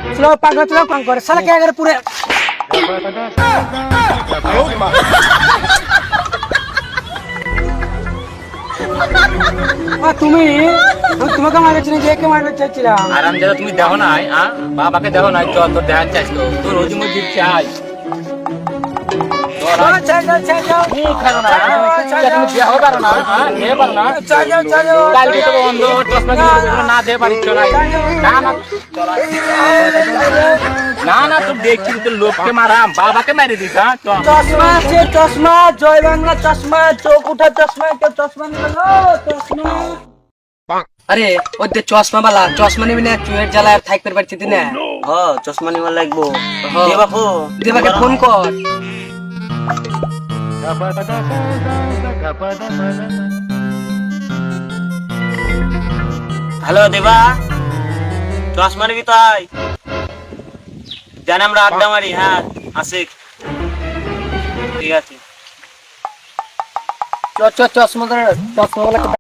चलो पागल चलो काम करे साला क्या करे पूरे তুমি তোমাকে মারছি না যে কে মারবে চাইছিলাম আরাম দাদা তুমি দেখো না বাবাকে দেখো না চল তোর দেখান চাইছিল তোর রোজ মজুর চাই না না তোর দেখছি তোর লোককে মারাম বাবাকে মেরে দিস চশমা আছে চশমা জয় বাংলা চশমা চোখ উঠা চশমা কেউ চশমা নিবে না চশমা আরে ওদের চশমা বালা চশমা নিবি না চুয়ের জ্বালায় থাকতে পারছি না চশমা নিবার লাগবো হ্যাঁ। দেবাকে ফোন কর হ্যালো দেবা চশমা নিবি তাই জান আমরা আড্ডা মারি হ্যাঁ আসিক ঠিক আছে চশমা